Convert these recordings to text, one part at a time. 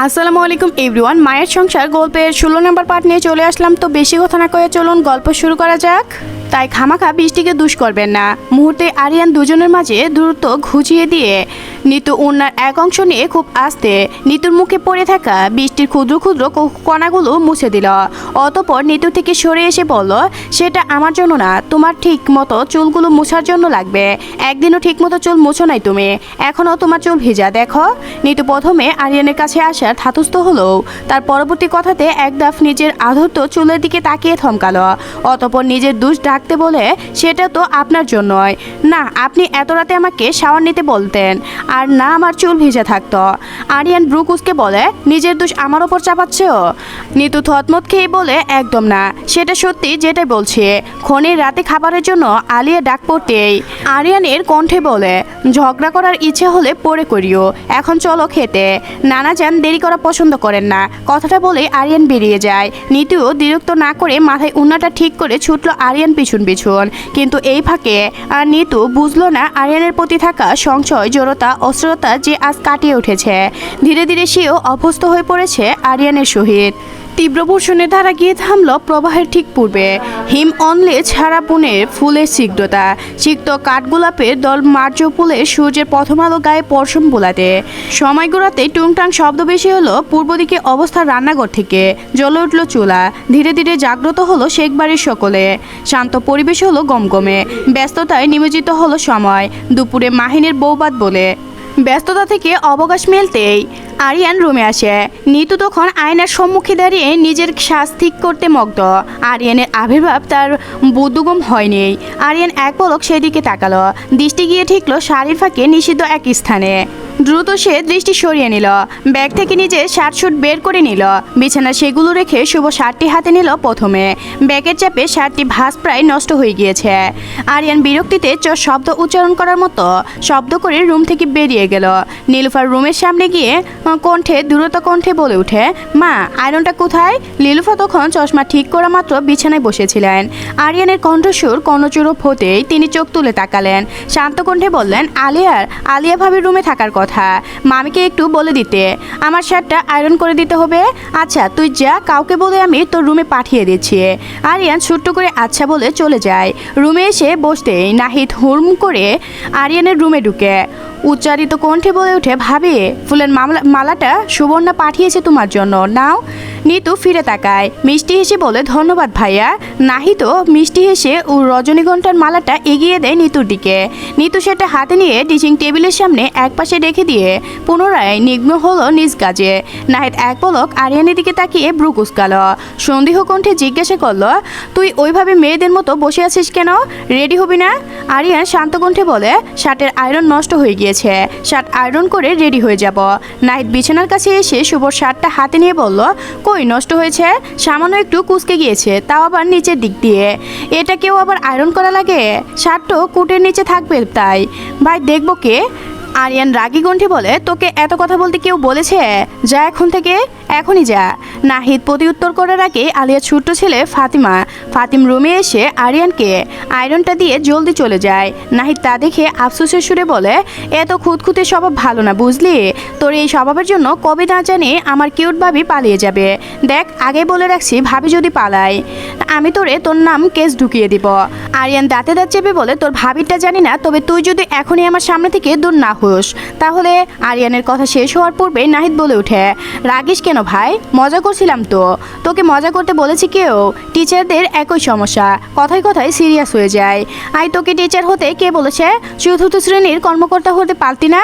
আসসালামু আলাইকুম এভরিওয়ান। মায়ের সংসার গল্পের 16 নম্বর পার্ট নিয়ে চলে আসলাম। তো বেশি কথা না কয়ে চলুন গল্প শুরু করা যাক। তাই খামাখা বৃষ্টিকে দুষ করবেন না। মুহূর্তে আরিয়ান দুজনের মাঝে দূরত্ব ঘুচিয়ে দিয়ে নিতু ওনার এক অংশ নিয়ে খুব আস্তে নিতুর মুখে পড়ে থাকা বৃষ্টির ক্ষুদ্র ক্ষুদ্র কণাগুলো মুছে দিল। অতঃপর নিতু থেকে সরে এসে বলল, সেটা আমার জন্য না, তোমার ঠিক মতো চুলগুলো মোছার জন্য লাগবে। একদিনও ঠিক মতো চুল মুছো নাই তুমি, এখনও তোমার চুল ভিজা। দেখো। নিতু প্রথমে আরিয়ানের কাছে আসার ধাতস্থ হলো, তার পরবর্তী কথাতে এক দাফ নিজের আধত্ব চুলের দিকে তাকিয়ে থমকালো। অতঃপর নিজের দোষ ডাকতে বলে, সেটা তো আপনার জন্যই না, আপনি এত রাতে আমাকে শাওয়ার নিতে বলতেন, আর না আমার চুল ভিজে থাকতো। আরিয়ান ব্রুকুসকে বলে, নিজের দোষ আমার ওপর চাপাচ্ছেও। নিতু থতমত খেয়ে বলে, একদম না, সেটা সত্যি যেটাই বলছে। ক্ষণের রাতে খাবারের জন্য আলিয়া ডাক পড়তেই আরিয়ানের কণ্ঠে বলে, ঝগড়া করার ইচ্ছে হলে পরে করিও, এখন চলো খেতে। নানা যান দেরি করা পছন্দ করেন না। কথাটা বলে আরিয়ান বেরিয়ে যায়। নিতুও বিরক্ত না করে মাথায় উন্নাটা ঠিক করে ছুটলো আরিয়ান পিছন পিছন। কিন্তু এই ফাঁকে আর নিতু বুঝলো না আরিয়ানের প্রতি থাকা সংশয়, জড়তা, অস্থিরতা যে আজ কাটিয়ে উঠেছে। ধীরে ধীরে সেও অভ্যস্ত হয়ে পড়েছে আরিয়ানের সহিত। তীব্র বর্ষণের ধারা গিয়ে থামল প্রবাহের ঠিক পূর্বে। হিম অনলে ছাড়া বনের ফুলের সিগ্ধতা, সিক্ত কাঠগোলাপের দল মার্য ফুলে সূর্যের প্রথম আলো গায়ে পরশম বোলাতে। সময় গোড়াতে টুংটাং শব্দ বেশি হলো পূর্ব দিকে অবস্থা রান্নাঘর থেকে। জ্বলে উঠল চুলা। ধীরে ধীরে জাগ্রত হলো শেখ বাড়ির সকলে। শান্ত পরিবেশ হলো গমগমে। ব্যস্ততায় নিমজ্জিত হলো সময়। দুপুরে মাহিনের বৌবাদ বলে ব্যস্ততা থেকে অবকাশ মেলতেই আরিয়ান রুমে আসে। নিতু তখন আয়নার সম্মুখে দাঁড়িয়ে নিজের শ্বাস ঠিক করতে মগ্ন। আরিয়ানের আবির্ভাব তার বোধগম্য হয়নি। আরিয়ান এক পলক সেদিকে তাকালো। দৃষ্টি গিয়ে ঠিকলো শাড়ির ফাঁকে নিষিদ্ধ এক স্থানে। দ্রুত সে দৃষ্টি সরিয়ে নিল। ব্যাগ থেকে নিজের শার্ট শুট বের করে নিল। বিছানা সেগুলো রেখে শুভ শার্টটি হাতে নিল প্রথমে। ব্যাগের চাপে শার্টটি ভাঁজ প্রায় নষ্ট হয়ে গিয়েছে। আরিয়ান বিরক্তিতে শব্দ উচ্চারণ করার মতো শব্দ করে রুম থেকে বেরিয়ে গেল। নীলুফার রুমের সামনে গিয়ে দ্রুত কণ্ঠে বলে ওঠে, মা আয়রনটা কোথায়? নীলুফা তখন চশমা ঠিক করা মাত্র বিছানায় বসেছিলেন। আরিয়ানের কণ্ঠস্বর কর্ণচুরপ হতেই তিনি চোখ তুলে তাকালেন। শান্ত কণ্ঠে বললেন, আলিয়া ভাবির রুমে থাকার কথা। মামিকে একটু বলে দিতে, আমার শার্টটা আয়রন করে দিতে হবে। আচ্ছা তুই যা, কাউকে বলে আমি তোর রুমে পাঠিয়ে দিচ্ছি। আরিয়ান ছোট্ট করে আচ্ছা বলে চলে যায়। রুমে এসে বসতেই নাহিদ হুড়ম করে আরিয়ানের রুমে ঢুকে উচ্চারিত কণ্ঠে বলে ওঠে, ভাবি ফুলের মালাটা সুবর্ণা পাঠিয়েছে তোমার জন্য, নাও। নিতু ফিরে তাকায়, মিষ্টি হেসে বলে, ধন্যবাদ ভাইয়া। নাহিদও মিষ্টি হেসে ও রজনীগন্ধার মালাটা এগিয়ে দেয় নিতুর দিকে। নিতু সেটা হাতে নিয়ে ড্রেসিং টেবিলের সামনে একপাশে রেখে দিয়ে পুনরায় নিগ্ন হলো নিজ কাজে। নাহিদ এক পলক আরিয়ানের দিকে তাকিয়ে ব্রু কুঁচকাল। সন্দেহ কণ্ঠে জিজ্ঞাসা করলো, তুই ওইভাবে মেয়েদের মতো বসে আছিস কেন? রেডি হবি না? আরিয়ান শান্ত কণ্ঠে বলে, শার্টের আয়রন নষ্ট হয়ে গিয়েছে, শার্ট আয়রন করে রেডি হয়ে যাব। নাহিদ বিছানার কাছে এসে শুভর শার্টটা হাতে নিয়ে বলল, কই নষ্ট হয়েছে? সামান্য একটু কুঁচকে গিয়েছে, তাও আবার নিচের দিক দিয়ে। এটা কেউ আবার আয়রন করা লাগে? শার্টও কুটের নিচে থাকবে তাই। ভাই দেখবো কে? আরিয়ান রাগী কণ্ঠে বলে, তোকে এত কথা বলতে কেউ বলেছে? যা এখন থেকে, এখনই যা। নাহিদ প্রতি উত্তর করার আগে আলিয়ার ছোট্ট ছেলে ফাতিম রুমে এসে আরিয়ানকে আয়রনটা দিয়ে জলদি চলে যায়। নাহিদ তা দেখে আফসোসের সুরে বলে, এত খুঁতখুঁতে স্বভাব ভালো না বুঝলি। তোর এই স্বভাবের জন্য কবে না জানি আমার কিউট ভাবি পালিয়ে যাবে। দেখ আগে বলে রাখছি, ভাবি যদি পালায় আমি তোর নাম কেস ঢুকিয়ে দিব। আরিয়ান দাঁতে দাঁত চেপে বলে, তোর ভাবিটা জানি না, তবে তুই যদি এখনই আমার সামনে থেকে দূর না হোস তাহলে। আরিয়ানের কথা শেষ হওয়ার পূর্বে নাহিদ বলে ওঠে, রাগিস কেন ভাই? মজা করছিলাম তো। তোকে মজা করতে বলেছি কেউ? টিচারদের একই সমস্যা, কথায় কথায় সিরিয়াস হয়ে যায়। তোকে টিচার হতে কে বলেছে? চতুর্থ শ্রেণীর কর্মকর্তা হতে পারতি না?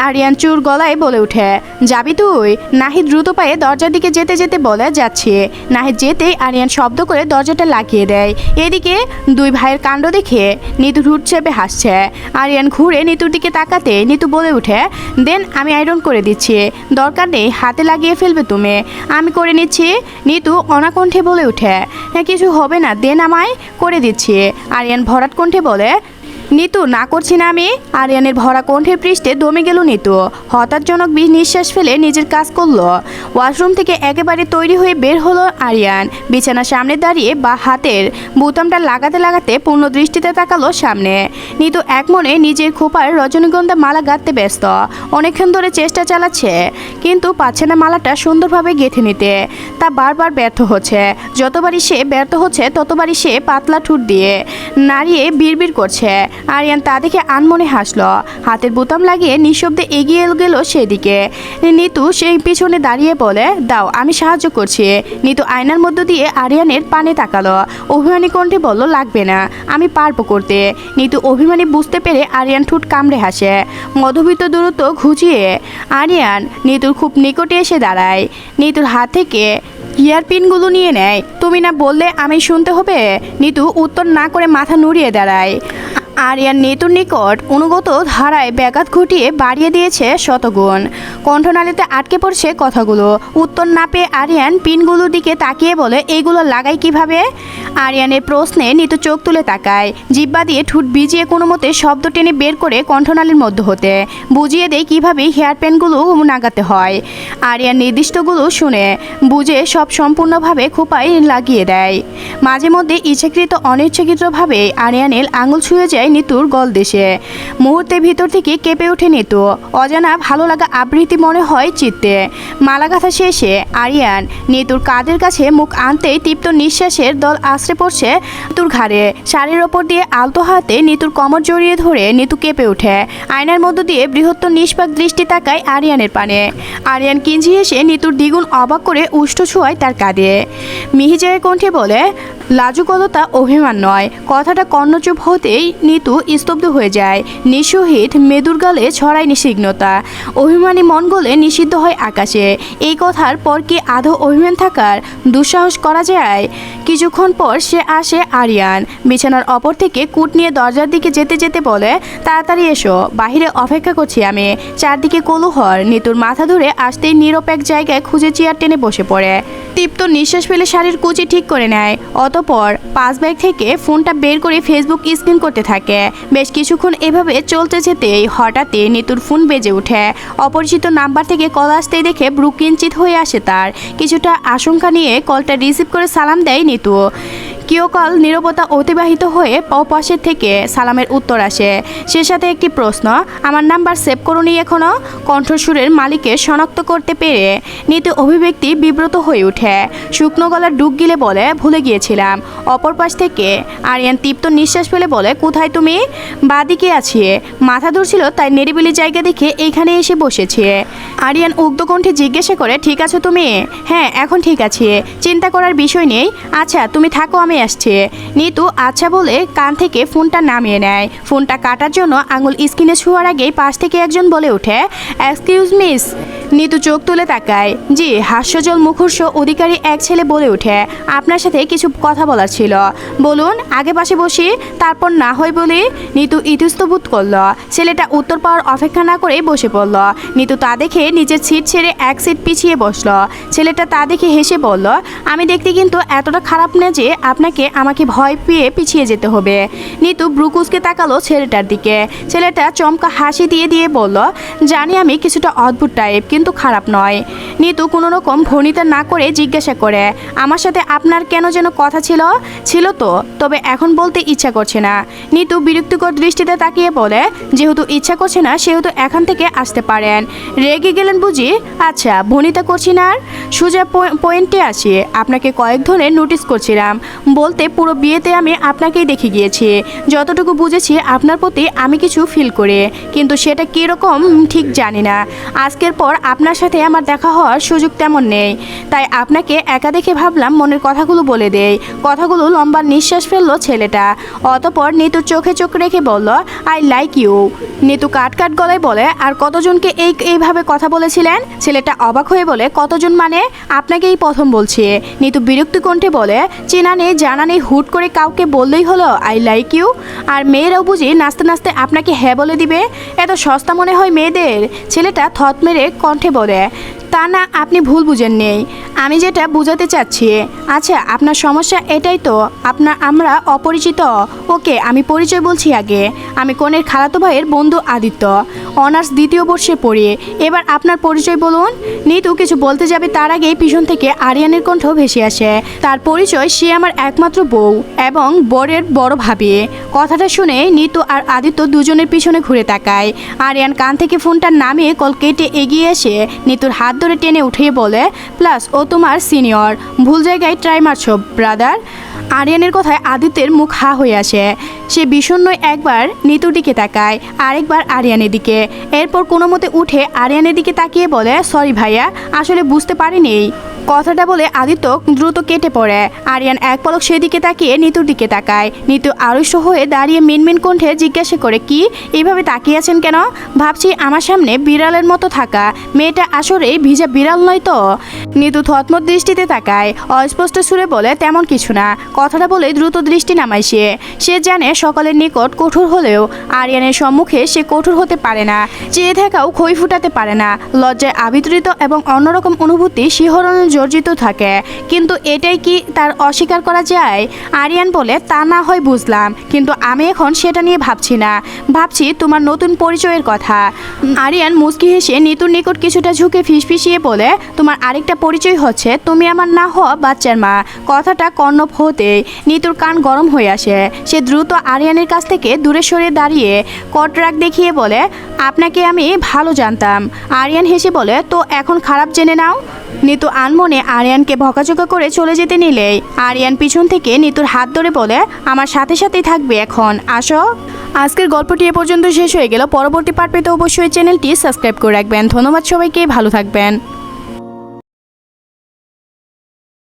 আরিয়ান চুর গলায় বলে ওঠে, যাবি তুই? নাহিদ দ্রুত পায়ে দরজার দিকে যেতে যেতে বলে, যাচ্ছে। নাহিদ যেতেই আরিয়ান শব্দ করে দরজাটা লাগিয়ে দেয়। এদিকে দুই ভাইয়ের কাণ্ড দেখে নিতু ঠোঁট চেপে হাসছে। আরিয়ান ঘুরে নিতুর দিকে তাকাতে নিতু বলে ওঠে, দেন আমি আয়রন করে দিচ্ছি, দরকার নেই হাতে লাগিয়ে ফেলবে তুমি, আমি করে নিচ্ছি। নিতু অনাকণ্ঠে বলে ওঠে, হ্যাঁ কিছু হবে না, দেন আমায় করে দিচ্ছি। আরিয়ান ভরাট কণ্ঠে বলে, নিতু, না করছি না আমি। আরিয়ানের ভরা কণ্ঠের পৃষ্ঠে দমে গেল নিতু। হতাশজনক নিঃশ্বাস ফেলে নিজের কাজ করলো। ওয়াশরুম থেকে একেবারে তৈরি হয়ে বের হলো আরিয়ান। বিছানার সামনে দাঁড়িয়ে বা হাতের বোতামটা লাগাতে লাগাতে পূর্ণ দৃষ্টিতে তাকালো সামনে। নিতু এক মনে নিজের খোপার রজনীগন্ধা মালা গাঁথতে ব্যস্ত। অনেকক্ষণ ধরে চেষ্টা চালাচ্ছে, কিন্তু পাচ্ছে না মালাটা সুন্দরভাবে গেঁথে নিতে। তা বারবার ব্যর্থ হচ্ছে। যতবারই সে ব্যর্থ হচ্ছে ততবারই সে পাতলা ঠোঁট দিয়ে নাড়িয়ে বিড়বিড় করছে। আরিয়ান তা দেখে আনমনে হাসলো। হাতের বোতাম লাগিয়ে নিঃশব্দে এগিয়ে গেল সেদিকে। নিতু সেই পিছনে দাঁড়িয়ে বলে, দাও, আমি সাহায্য করছি। নিতু আয়নার মধ্য দিয়ে আরিয়ানের পানে তাকালো। অভিমানী কণ্ঠে বলল, লাগবে না, আমি পারবো করতে। নিতু অভিমানী বুঝতে পেরে আরিয়ান ঠোঁট কামড়ে হাসে। মধুবিত দূরত্ব ঘুচিয়ে আরিয়ান নিতুর খুব নিকটে এসে দাঁড়ায়। নিতুর হাত থেকে ইয়ারপিনগুলো নিয়ে নেয়। তুমি না বললে আমি শুনতে হবে? নিতু উত্তর না করে মাথা নুড়িয়ে দাঁড়ায়। আরিয়ান নিতুর নিকট অনুগত ধারায় ব্যাঘাত ঘটিয়ে বাড়িয়ে দিয়েছে শতগুণ। কণ্ঠনালীতে আটকে পড়ছে কথাগুলো। উত্তর না পেয়ে আরিয়ান পিনগুলোর দিকে তাকিয়ে বলে, এইগুলো লাগাই কিভাবে? আরিয়ানের প্রশ্নে নিতু চোখ তুলে তাকায়। জিহ্বা দিয়ে ঠোঁট ভিজিয়ে কোনো মতে শব্দ টেনে বের করে কণ্ঠনালীর মধ্য হতে বুঝিয়ে দেয় কীভাবে হেয়ার পেনগুলো লাগাতে হয়। আরিয়ান নির্দিষ্টগুলো শুনে বুঝে সব সম্পূর্ণভাবে খোপায় লাগিয়ে দেয়। মাঝে মধ্যে ইচ্ছাকৃত অনিচ্ছাকৃতভাবে আরিয়ানের আঙুল ছুঁয়ে যায় নিতুর গলদেশে। মুহূর্তের ভিতর থেকে কেঁপে ওঠে নিতু। অজানা ভালো লাগা আবৃত্তি মনে হয় চিত্তে। মালা গাঁথা শেষে আরিয়ান নিতুর কাঁধের কাছে মুখ আনতেই তৃপ্ত নিঃশ্বাসের দল আশ্রে পড়ছে নিতুর ঘাড়ে। শাড়ির ওপর দিয়ে আলতো হাতে নিতুর কোমর জড়িয়ে ধরে নিতু কেঁপে ওঠে। আয়নার মধ্য দিয়ে বৃহত্তর নিষ্পাক দৃষ্টি তাকায় আরিয়ানের পানে। আরিয়ান কিঞ্চি এসে নিতুর দ্বিগুণ অবাক করে উষ্ঠ ছোঁয়ায় তার কাঁধে। মিহিজায়ের কণ্ঠে বলে, লাজুকলতা অভিমান নয়। কথাটা কর্ণচুপ হতেই নিতু স্তব্ধ হয়ে যায়। নিঃসহিত মেদুর গালে ছড়ায় নিষিগ্নতা। অভিমানী মন গলে নিষিদ্ধ হয় আকাশে। এই কথার পর কি আদৌ অভিমান থাকার দুঃসাহস করা যায়? কিছুক্ষণ পর সে আসে আরিয়ান। বিছানার অপর থেকে কুট নিয়ে দরজার দিকে যেতে যেতে বলে, তাড়াতাড়ি এসো, বাহিরে অপেক্ষা করছি আমি। চারদিকে কোলাহল। নিতুর মাথা ধরে আসতেই নীরব এক জায়গায় খুঁজে চেয়ার টেনে বসে পড়ে। তৃপ্ত নিঃশ্বাস ফেলে শাড়ির কুচি ঠিক করে নেয়। অতঃপর পাশ ব্যাগ থেকে ফোনটা বের করে ফেসবুক স্ক্রিন করতে থাকে। বেশ কিছুক্ষণ এভাবে চলতে যেতেই হঠাৎই নিতুর ফোন বেজে ওঠে। অপরিচিত নাম্বার থেকে কল আসতেই দেখে ব্রু কিঞ্চিত হয়ে আসে তার। কিছুটা আশঙ্কা নিয়ে কলটা রিসিভ করে সালাম দেয় নিতু। কিয়কাল নীরবতা অতিবাহিত হয়ে পাশের থেকে সালামের উত্তর আসে। সে সাথে একটি প্রশ্ন, আমার নাম্বার সেভ করুনি এখনো? কণ্ঠস্বরের মালিককে শনাক্ত করতে পেরে নিতু অভিব্যক্তি বিব্রত হয়ে ওঠে। শুকনো গলার ডুব গিলে বলে, ভুলে গিয়েছিলাম। অপর পাশ থেকে আরিয়ান তৃপ্ত নিঃশ্বাস ফেলে বলে, কোথায় তুমি? বাদিকে আছি। মাথা ধরছিল তাই নিরিবিলি জায়গা দেখে এইখানে এসে বসেছে। আরিয়ান উগ্ধ কণ্ঠে জিজ্ঞাসা করে, ঠিক আছো তুমি? হ্যাঁ, এখন ঠিক আছে, চিন্তা করার বিষয় নেই। আচ্ছা, তুমি থাকো, আমি আসছে। নিতু আচ্ছা বলে কান থেকে ফোনটা নামিয়ে নেয়। ফোনটা কাটার জন্য আঙুল স্ক্রিনে ছোঁয়ার আগেই পাশ থেকে একজন বলে ওঠে, এক্সকিউজ মিস। নিতু চোখ তুলে তাকায়। জি। হাস্যজল মুখর্ষ অধিকারী এক ছেলে বলে ওঠে, আপনার সাথে কিছু কথা বলার ছিল। বলুন, আগে পাশে বসি, তারপর না হয় বলি। নিতু ইতস্তত করল। ছেলেটা উত্তর পাওয়ার অপেক্ষা না করেই বসে পড়ল। নিতু তা দেখে নিজের সিট ছেড়ে এক সিট পিছিয়ে বসল। ছেলেটা তা দেখে হেসে বলল, আমি দেখতে কিন্তু এতটা খারাপ না যে আপনাকে আমাকে ভয় পেয়ে পিছিয়ে যেতে হবে। নিতু ব্রুকুসকে তাকালো ছেলেটার দিকে। ছেলেটা চমকা হাসি দিয়ে দিয়ে বলল, জানি আমি কিছুটা অদ্ভুত টাইপ, কিন্তু খারাপ নয়। নিতু কোনো রকম ভনিতা না করে জিজ্ঞাসা করে, আমার সাথে আপনার কেন যেন কথা ছিল তো, তবে এখন বলতে ইচ্ছা করছে না। নিতু বিরক্তিকর দৃষ্টিতে তাকিয়ে বলে, যেহেতু ইচ্ছা করছে না সেহেতু এখান থেকে আসতে পারেন। রেগে গেলেন বুঝি? আচ্ছা, ভনিতা করছি না, আর সোজা পয়েন্টে আসি। আপনাকে কয়েক ধরে নোটিস করছিলাম। বলতে পুরো বিয়েতে আমি আপনাকেই দেখে গিয়েছি। যতটুকু বুঝেছি আপনার প্রতি আমি কিছু ফিল করি, কিন্তু সেটা কীরকম ঠিক জানি না। আজকের পর আপনার সাথে আমার দেখা হওয়ার সুযোগ তেমন নেই, তাই আপনাকে একা দেখে ভাবলাম মনের কথাগুলো বলে দেই। কথাগুলো লম্বা নিঃশ্বাস ফেললো ছেলেটা। অতঃপর নিতুর চোখে চোখ রেখে বলল, আই লাইক ইউ। নিতু কাট কাট গলায় বলে, আর কতজনকে এইভাবে কথা বলেছিলেন? ছেলেটা অবাক হয়ে বলে, কতজন মানে? আপনাকেই প্রথম বলছি। নিতু বিরক্তি কণ্ঠে বলে, চেনা নেই জানা নেই হুট করে কাউকে বললেই হলো আই লাইক ইউ? আর মেয়েরাও বুঝি নাচতে নাচতে আপনাকে হ্যাঁ বলে দিবে? এত সস্তা মনে হয় মেয়েদের? ছেলেটা থত মেরে কণ্ঠে বলে, তা না, আপনি ভুল বুঝেন নেই। আমি যেটা বোঝাতে চাচ্ছি, আচ্ছা আপনার সমস্যা এটাই তো, আমরা অপরিচিত। ওকে, আমি পরিচয় বলছি আগে। আমি কনের খালাতো ভাইয়ের বন্ধু আদিত্য, অনার্স 2য় বর্ষে পড়ি। এবার আপনার পরিচয় বলুন। নিতু কিছু বলতে যাবে তার আগেই পিছন থেকে আরিয়ানের কণ্ঠ ভেসে আসে। তার পরিচয়, সে আমার একমাত্র বউ এবং বরের বড় ভাবি। কথাটা শুনে নিতু আর আদিত্য দুজনের পিছনে ঘুরে তাকায়। আরিয়ান কান থেকে ফোনটা নামিয়ে কল কেটে এগিয়ে এসে নিতুর হাত ধরে টেনে উঠিয়ে বলে, প্লাস ও তোমার সিনিয়র, ভুল জায়গায় ট্রাই মারছো ব্রাদার। আরিয়ানের কথায় আদিত্যের মুখ হা হয়ে আসে। সে বিষণ্ণ একবার নিতুর দিকে তাকায়, আরেকবার আরিয়ানের দিকে। এরপর কোনো মতে উঠে আরিয়ানের দিকে তাকিয়ে বলে, সরি ভাইয়া, আসলে বুঝতে পারিনি। কথাটা বলে আদিত্য দ্রুত কেটে পড়ে। আরিয়ান এক পলক সেদিকে তাকিয়ে নিতুর দিকে তাকায়। নিতু আড়ষ্ট হয়ে দাঁড়িয়ে মিনমিন কণ্ঠে জিজ্ঞাসা করে, কি এইভাবে তাকিয়ে আছেন কেন? ভাবছি আমার সামনে বিড়ালের মতো থাকা মেয়েটা আসলে ভিজা বিড়াল নয় তো? নিতু থতমত দৃষ্টিতে তাকায়, অস্পষ্ট সুরে বলে, তেমন কিছু না। কথাটা বলে দ্রুত দৃষ্টি নামায় সে জানে সকলের নিকট কঠোর হলেও আরিয়ানের সম্মুখে সে কঠোর হতে পারে না, চেয়ে থাকাও খই ফুটাতে পারে না। লজ্জায় আবিতৃত এবং অন্যরকম অনুভূতি শিহরণে জর্জিত থাকে। কিন্তু এটাই কি তার অস্বীকার করা যায়? আরিয়ান বলে, তা না হয় বুঝলাম, কিন্তু আমি এখন সেটা নিয়ে ভাবছি না, ভাবছি তোমার নতুন পরিচয়ের কথা। আরিয়ান মুচকি হেসে নিতুর নিকট কিছুটা ঝুঁকে ফিসফিসিয়ে বলে, তোমার আরেকটা পরিচয় হচ্ছে তুমি আমার না হওয়া বাচ্চার মা। কথাটা কর্ণব হতে নিতুর কান গরম হয়ে আসে। সে দ্রুত আরিয়ানের কাছ থেকে দূরে সরে দাঁড়িয়ে কট রাগ দেখিয়ে বলে, আপনাকে আমি ভালো জানতাম। আরিয়ান হেসে বলে, তো এখন খারাপ জেনে নাও। নিতু আনমনে আরিয়ানকে বকাঝকা করে চলে যেতে নিলেই আরিয়ান পিছন থেকে নিতুর হাত ধরে বলে, আমার সাথে সাথেই থাকবে এখন, আসো। আজকের গল্পটি এ পর্যন্ত শেষ হয়ে গেল। পরবর্তী পার্ট পেতে অবশ্যই চ্যানেলটি সাবস্ক্রাইব করে রাখবেন। ধন্যবাদ সবাইকে, ভালো থাকবেন।